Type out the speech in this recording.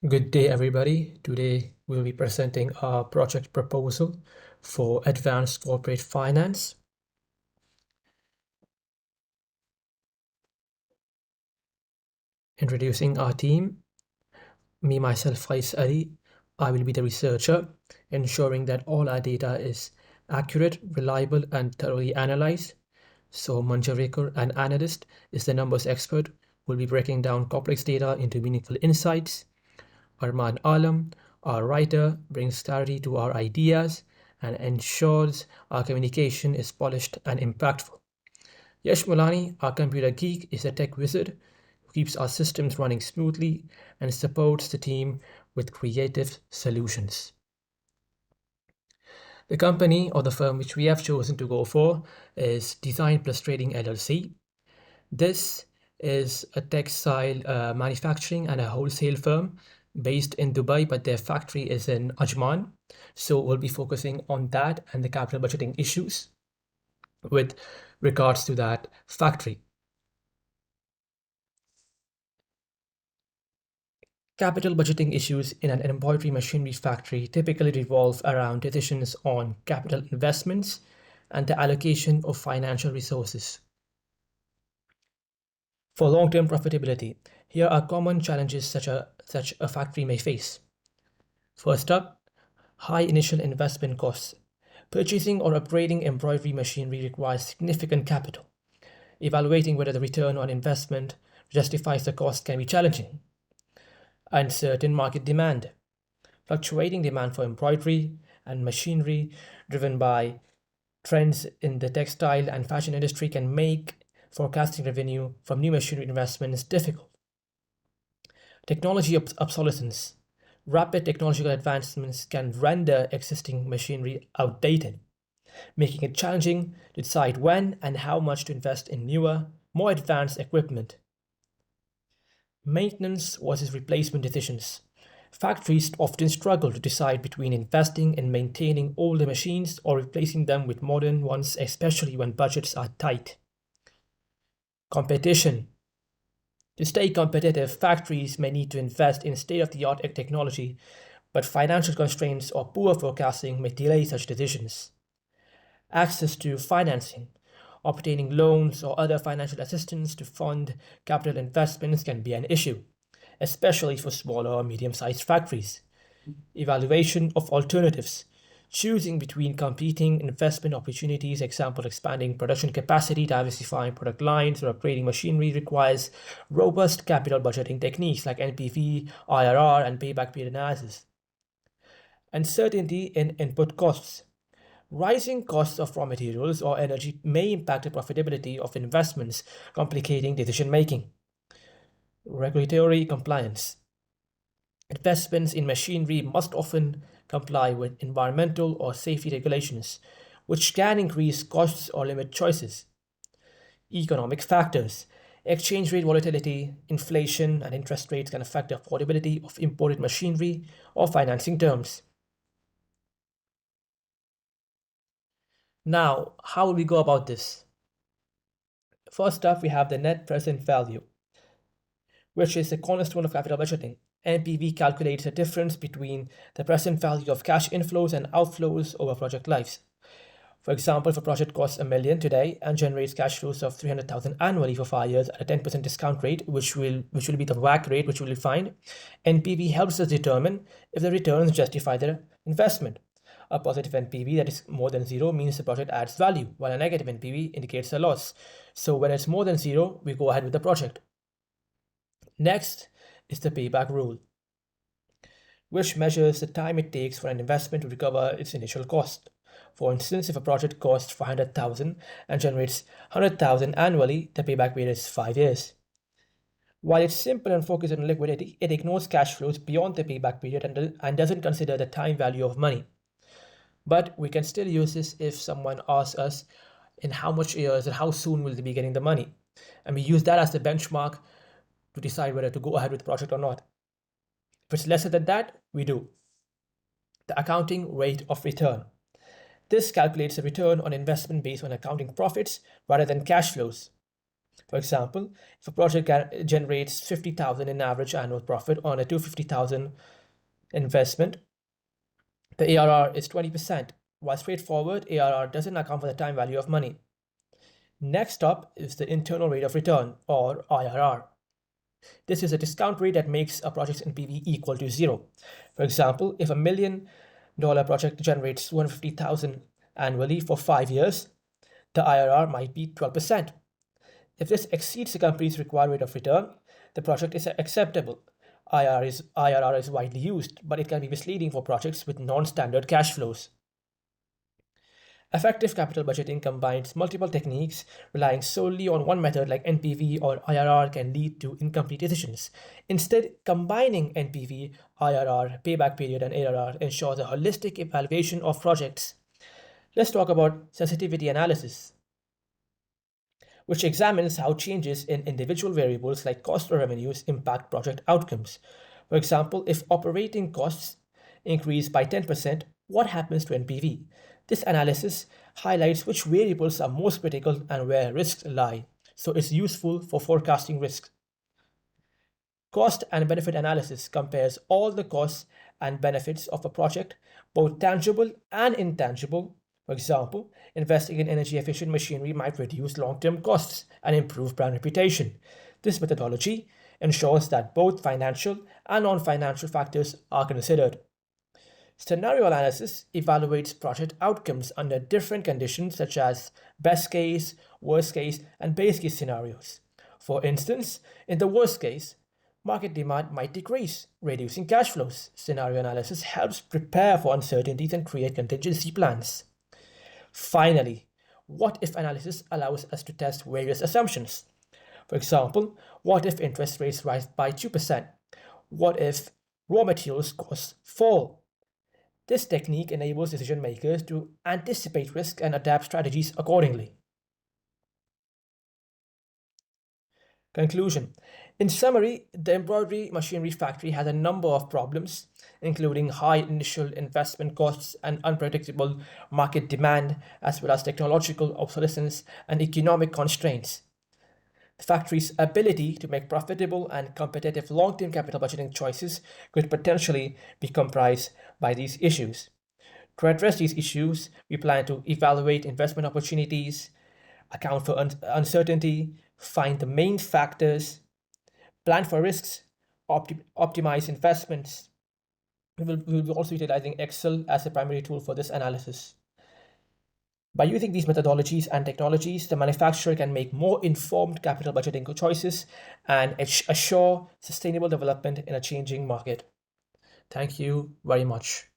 Good day, everybody. Today we'll be presenting our project proposal for advanced corporate finance. Introducing our team, me, myself, Faiz Ali. I will be the researcher, ensuring that all our data is accurate, reliable, and thoroughly analyzed. So Manjarekar, an analyst, is the numbers expert, will be breaking down complex data into meaningful insights. Arman Alam, our writer, brings clarity to our ideas and ensures our communication is polished and impactful. Yash Mulani, our computer geek, is a tech wizard who keeps our systems running smoothly and supports the team with creative solutions. The company or the firm which we have chosen to go for is Design Plus Trading LLC. This is a textile manufacturing and a wholesale firm based in Dubai, but their factory is in Ajman. So we'll be focusing on that and the capital budgeting issues with regards to that factory. Capital budgeting issues in an embroidery machinery factory typically revolve around decisions on capital investments and the allocation of financial resources. For long-term profitability, here are common challenges such a factory may face. First up, high initial investment costs. Purchasing or upgrading embroidery machinery requires significant capital. Evaluating whether the return on investment justifies the cost can be challenging. Uncertain market demand. Fluctuating demand for embroidery and machinery driven by trends in the textile and fashion industry can make forecasting revenue from new machinery investments difficult. Technology obsolescence. Rapid technological advancements can render existing machinery outdated, making it challenging to decide when and how much to invest in newer, more advanced equipment. Maintenance versus replacement decisions. Factories often struggle to decide between investing in maintaining older machines or replacing them with modern ones, especially when budgets are tight. Competition. To stay competitive, factories may need to invest in state-of-the-art technology, but financial constraints or poor forecasting may delay such decisions. Access to financing. Obtaining loans or other financial assistance to fund capital investments can be an issue, especially for smaller or medium-sized factories. Evaluation of alternatives. Choosing between competing investment opportunities, example expanding production capacity, diversifying product lines, or upgrading machinery, requires robust capital budgeting techniques like NPV, IRR, and payback period analysis. Uncertainty in input costs. Rising costs of raw materials or energy may impact the profitability of investments, complicating decision making. Regulatory compliance. Investments in machinery must often comply with environmental or safety regulations, which can increase costs or limit choices. Economic factors. Exchange rate volatility, inflation, and interest rates can affect the affordability of imported machinery or financing terms. Now, how will we go about this? First up, we have the net present value, which is the cornerstone of capital budgeting. NPV calculates the difference between the present value of cash inflows and outflows over project lives. For example, if a project costs $1 million today and generates cash flows of $300,000 annually for 5 years at a 10% discount rate, which will be the WACC rate, which we will find, NPV helps us determine if the returns justify the investment. A positive NPV that is more than zero means the project adds value, while a negative NPV indicates a loss. So when it's more than zero, we go ahead with the project. Next is the payback rule, which measures the time it takes for an investment to recover its initial cost. For instance, if a project costs $500,000 and generates $100,000 annually, the payback period is 5 years. While it's simple and focused on liquidity, it ignores cash flows beyond the payback period and doesn't consider the time value of money. But we can still use this if someone asks us in how much years and how soon will they be getting the money. And we use that as the benchmark to decide whether to go ahead with the project or not. If it's lesser than that, we do. The accounting rate of return. This calculates the return on investment based on accounting profits rather than cash flows. For example, if a project generates 50,000 in average annual profit on a 250,000 investment, the ARR is 20%. While straightforward, ARR doesn't account for the time value of money. Next up is the internal rate of return, or IRR. This is a discount rate that makes a project's NPV equal to zero. For example, if $1 million project generates 250,000 annually for 5 years, the IRR might be 12%. If this exceeds the company's required rate of return, the project is acceptable. IRR is widely used, but it can be misleading for projects with non-standard cash flows. Effective capital budgeting combines multiple techniques. Relying solely on one method like NPV or IRR can lead to incomplete decisions. Instead, combining NPV, IRR, payback period, and ARR ensures a holistic evaluation of projects. Let's talk about sensitivity analysis, which examines how changes in individual variables like cost or revenues impact project outcomes. For example, if operating costs increase by 10%, what happens to NPV? This analysis highlights which variables are most critical and where risks lie, so it's useful for forecasting risks. Cost and benefit analysis compares all the costs and benefits of a project, both tangible and intangible. For example, investing in energy efficient machinery might reduce long term costs and improve brand reputation. This methodology ensures that both financial and non financial factors are considered. Scenario analysis evaluates project outcomes under different conditions such as best case, worst case, and base case scenarios. For instance, in the worst case, market demand might decrease, reducing cash flows. Scenario analysis helps prepare for uncertainties and create contingency plans. Finally, what if analysis allows us to test various assumptions? For example, what if interest rates rise by 2%? What if raw materials costs fall? This technique enables decision makers to anticipate risk and adapt strategies accordingly. Conclusion. In summary, the embroidery machinery factory has a number of problems, including high initial investment costs and unpredictable market demand, as well as technological obsolescence and economic constraints. The factory's ability to make profitable and competitive long term capital budgeting choices could potentially be compromised by these issues. To address these issues, we plan to evaluate investment opportunities, account for uncertainty, find the main factors, plan for risks, optimize investments. We will be also utilizing Excel as a primary tool for this analysis. By using these methodologies and technologies, the manufacturer can make more informed capital budgeting choices and assure sustainable development in a changing market. Thank you very much.